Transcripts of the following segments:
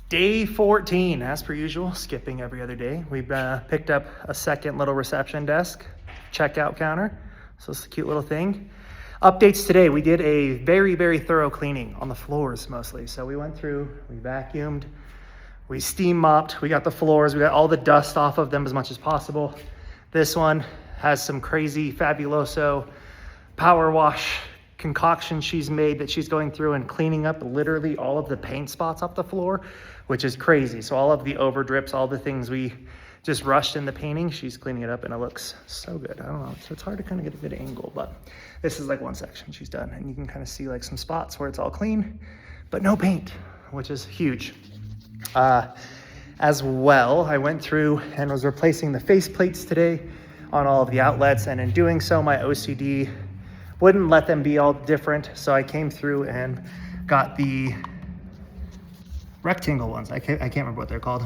Day 14, as per usual, skipping every other day. We've picked up a second little reception desk, checkout counter. So it's a cute little thing. Updates today, we did a very thorough cleaning on the floors mostly. So we went through, we vacuumed, we steam mopped, we got the floors, we got all the dust off of them as much as possible. This one has some crazy fabuloso power wash concoction she's made that she's going through and cleaning up literally all of the paint spots off the floor, which is crazy. So all of the over drips, all the things we just rushed in the painting, she's cleaning it up and it looks so good. I don't know, so it's hard to kind of get a good angle, but this is like one section she's done and you can kind of see like some spots where it's all clean, but no paint, which is huge. As well, I went through and was replacing the faceplates today on all of the outlets, and in doing so, my OCD wouldn't let them be all different, so I came through and got the rectangle ones. I can't remember what they're called.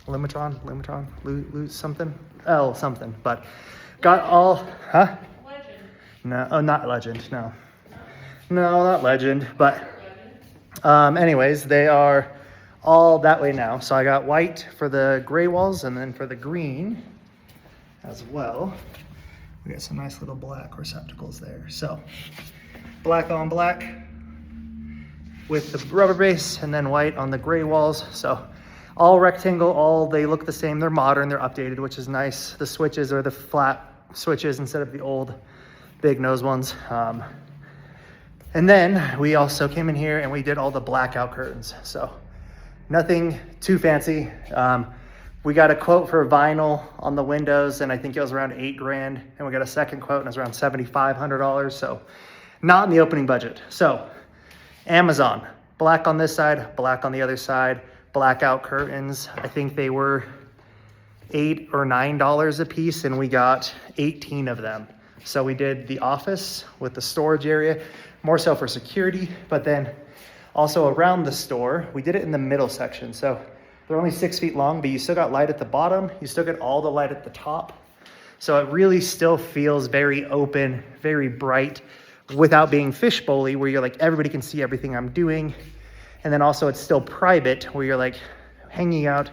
Limitron, Loot something, L something, but got all, huh? Legend. No, oh, not Legend, no, not Legend, but anyways, they are all that way now. So I got white for the gray walls, and then for the green as well, we got some nice little black receptacles there. So black on black with the rubber base, and then white on the gray walls. So all rectangle, they look the same. They're modern, they're updated, which is nice. The switches are the flat switches instead of the old big nose ones. And then we also came in here and we did all the blackout curtains. So nothing too fancy. We got a quote for vinyl on the windows, and I think it was around $8,000. And we got a second quote, and it was around $7,500. So not in the opening budget. So Amazon, black on this side, black on the other side, blackout curtains. I think they were $8 or $9 a piece, and we got 18 of them. So we did the office with the storage area, more so for security, but then also around the store. We did it in the middle section. So they're only 6 feet long, but you still got light at the bottom. You still get all the light at the top. So it really still feels very open, very bright, without being fishbowl-y, where you're like, everybody can see everything I'm doing. And then also it's still private, where you're like hanging out,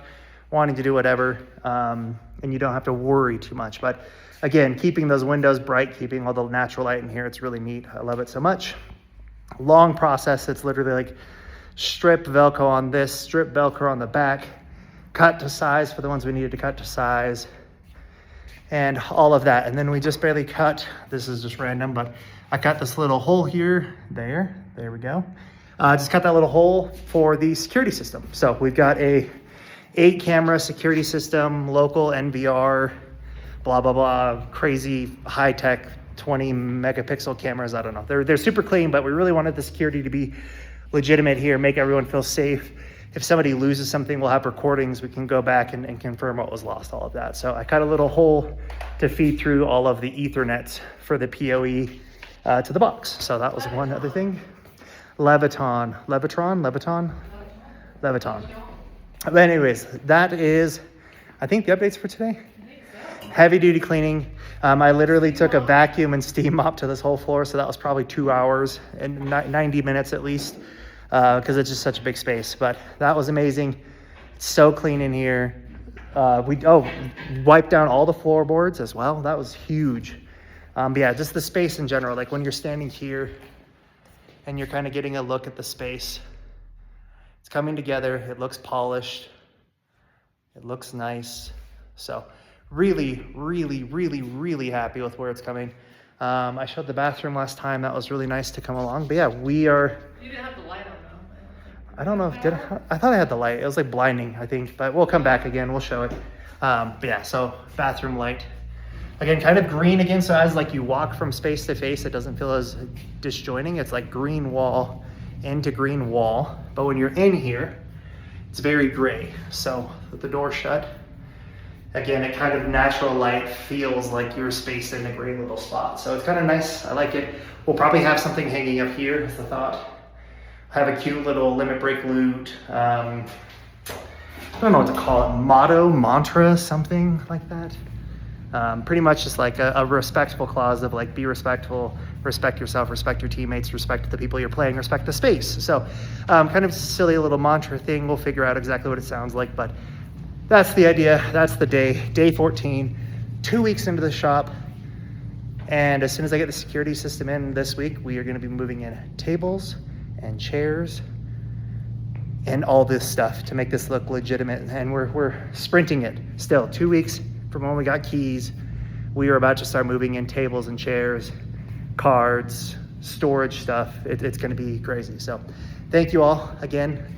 wanting to do whatever, and you don't have to worry too much. But again, keeping those windows bright, keeping all the natural light in here, it's really neat. I love it so much. Long process. It's literally like strip Velcro on this, strip Velcro on the back, cut to size for the ones we needed to cut to size, and all of that. And then we just barely cut, this is just random, but I cut this little hole here, there we go. Just cut that little hole for the security system. So we've got a 8-camera security system, local NVR, blah, blah, blah, crazy high-tech 20 megapixel cameras. I don't know. They're super clean, but we really wanted the security to be legitimate here, make everyone feel safe. If somebody loses something, we'll have recordings. We can go back and confirm what was lost, all of that. So I cut a little hole to feed through all of the Ethernets for the PoE to the box. So that was one other thing. Levitron. But anyways, that is, I think, the updates for today. Heavy duty cleaning. I literally took a vacuum and steam mop to this whole floor. So that was probably 2 hours and 90 minutes at least, because it's just such a big space. But that was amazing. It's so clean in here. We wiped down all the floorboards as well. That was huge. But yeah, just the space in general. Like when you're standing here and you're kind of getting a look at the space, it's coming together. It looks polished. It looks nice. So really happy with where it's coming. I showed the bathroom last time. That was really nice to come along. But yeah, we are. You didn't have the light on though. I don't know if I thought I had the light. It was like blinding, I think, but we'll come back again. We'll show it. But yeah, so bathroom light. Again, kind of green again. So as like you walk from space to face, it doesn't feel as disjoining. It's like green wall into green wall. But when you're in here, it's very gray. So with the door shut, again, it kind of natural light feels like you're spaced in a gray little spot. So it's kind of nice. I like it. We'll probably have something hanging up here is the thought. Have a cute little LimitBreak Loot. I don't know what to call it. Mantra, something like that. Pretty much just like a respectful clause of like, be respectful, respect yourself, respect your teammates, respect the people you're playing, respect the space. So kind of silly little mantra thing. We'll figure out exactly what it sounds like, but that's the idea. That's the day 14, 2 weeks into the shop. And as soon as I get the security system in this week, we are going to be moving in tables and chairs and all this stuff to make this look legitimate. And we're sprinting it still. 2 weeks from when we got keys, we are about to start moving in tables and chairs, cards, storage stuff. It's going to be crazy. So thank you all again.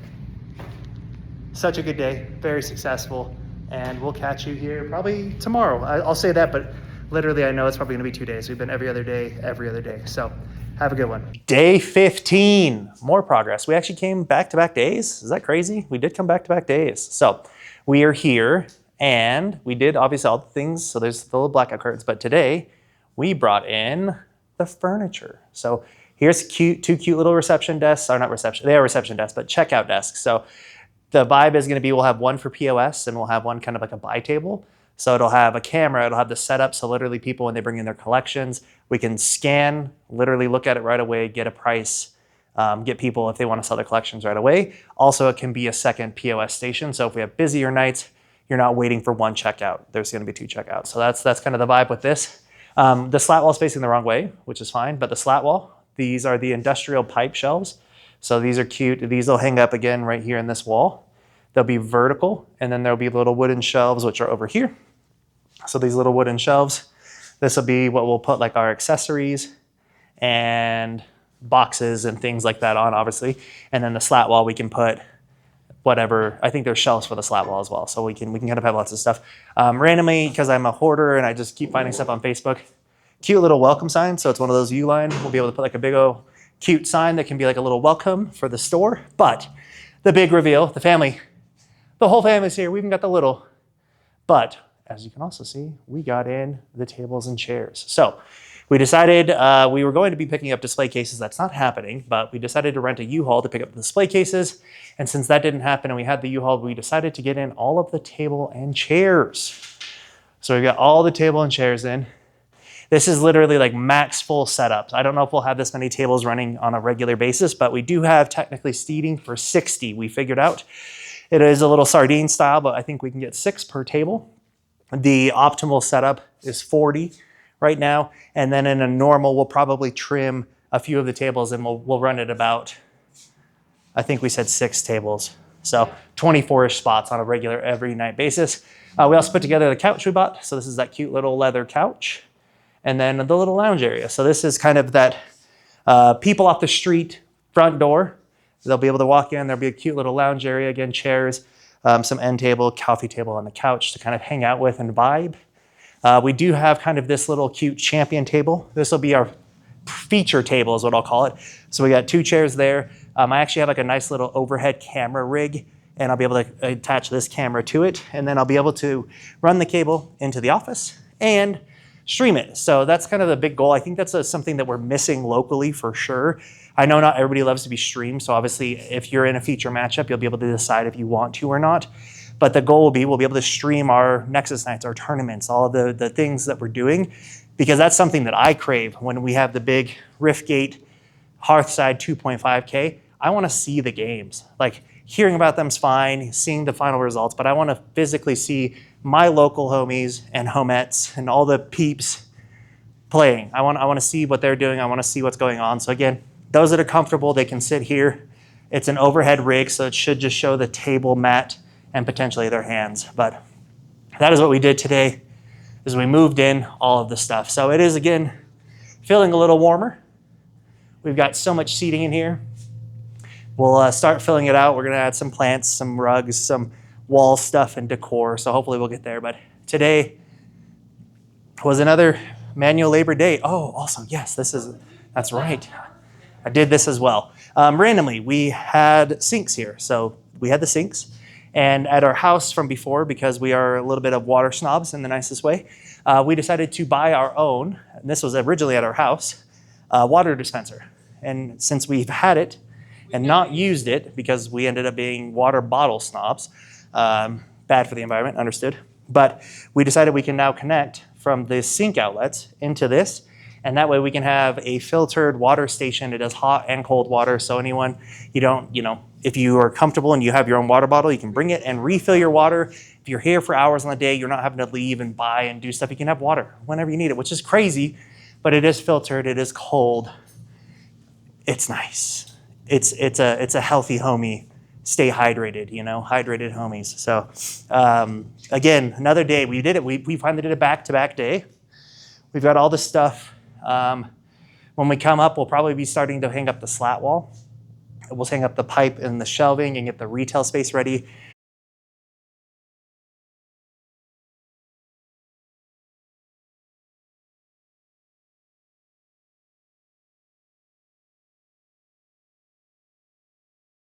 Such a good day, very successful, and we'll catch you here probably tomorrow. I'll say that, but literally I know it's probably gonna be 2 days. We've been every other day. So have a good one. Day 15, more progress. We actually came back-to-back days. Is that crazy? We did come back-to-back days. So we are here, and we did obviously all the things. So there's the little blackout curtains, but today we brought in the furniture. So here's two cute little reception desks, or not reception, they are reception desks, but checkout desks. So the vibe is going to be, we'll have one for POS and we'll have one kind of like a buy table. So it'll have a camera, it'll have the setup. So literally people, when they bring in their collections, we can scan, literally look at it right away, get a price, get people if they want to sell their collections right away. Also, it can be a second POS station. So if we have busier nights, you're not waiting for one checkout. There's going to be 2 checkouts. So that's kind of the vibe with this. The slat wall is facing the wrong way, which is fine. But the slat wall, these are the industrial pipe shelves. So these are cute. These will hang up again right here in this wall. They'll be vertical, and then there'll be little wooden shelves, which are over here. So these little wooden shelves, this will be what we'll put like our accessories and boxes and things like that on, obviously. And then the slat wall, we can put whatever. I think there's shelves for the slat wall as well. So we can kind of have lots of stuff. Randomly, because I'm a hoarder and I just keep finding stuff on Facebook, cute little welcome sign. So it's one of those U-line. We'll be able to put like a big old cute sign that can be like a little welcome for the store. But the big reveal, the whole family's here. We even got the little. But as you can also see, we got in the tables and chairs. So we decided we were going to be picking up display cases. That's not happening, but we decided to rent a U-Haul to pick up the display cases. And since that didn't happen and we had the U-Haul, we decided to get in all of the table and chairs. So we got all the table and chairs in. This is literally like max full setups. I don't know if we'll have this many tables running on a regular basis, but we do have technically seating for 60, we figured out. It is a little sardine style, but I think we can get 6 per table. The optimal setup is 40 right now. And then in a normal, we'll probably trim a few of the tables and we'll run it about, I think we said 6 tables. So 24-ish spots on a regular every night basis. We also put together the couch we bought. So this is that cute little leather couch. And then the little lounge area. So this is kind of that people off the street front door. They'll be able to walk in. There'll be a cute little lounge area. Again, chairs, some end table, coffee table, and a couch to kind of hang out with and vibe. We do have kind of this little cute champion table. This will be our feature table is what I'll call it. So we got 2 chairs there. I actually have like a nice little overhead camera rig, and I'll be able to attach this camera to it. And then I'll be able to run the cable into the office and stream it. So that's kind of the big goal. I think that's something that we're missing locally for sure. I know not everybody loves to be streamed. So obviously if you're in a feature matchup, you'll be able to decide if you want to or not. But the goal will be, we'll be able to stream our Nexus nights, our tournaments, all of the things that we're doing, because that's something that I crave when we have the big Riftgate Hearthside 2.5K. I want to see the games. Like hearing about them's fine, seeing the final results, but I want to physically see my local homies and homettes and all the peeps playing. I want to see what they're doing. I want to see what's going on. So again, those that are comfortable, they can sit here. It's an overhead rig, so it should just show the table, mat, and potentially their hands. But that is what we did today, is we moved in all of the stuff. So it is, again, feeling a little warmer. We've got so much seating in here. We'll start filling it out. We're going to add some plants, some rugs, some wall stuff and decor. So hopefully we'll get there. But today was another manual labor day. Oh, also, yes, that's right. I did this as well. Randomly, we had sinks here. So we had the sinks. And at our house from before, because we are a little bit of water snobs in the nicest way, we decided to buy our own, and this was originally at our house, water dispenser. And since we've had it and not used it, because we ended up being water bottle snobs, bad for the environment, understood. But we decided we can now connect from the sink outlets into this, And that way we can have a filtered water station. It does hot and cold water. So anyone, you don't, if you are comfortable and you have your own water bottle, you can bring it and refill your water. If you're here for hours on the day, you're not having to leave and buy and do stuff. You can have water whenever you need it, which is crazy, but it is filtered. It is cold. It's nice. It's a healthy homie. Stay hydrated, hydrated homies. So again, another day we did it. We finally did a back-to-back day. We've got all this stuff. When we come up, we'll probably be starting to hang up the slat wall. We'll hang up the pipe and the shelving and get the retail space ready.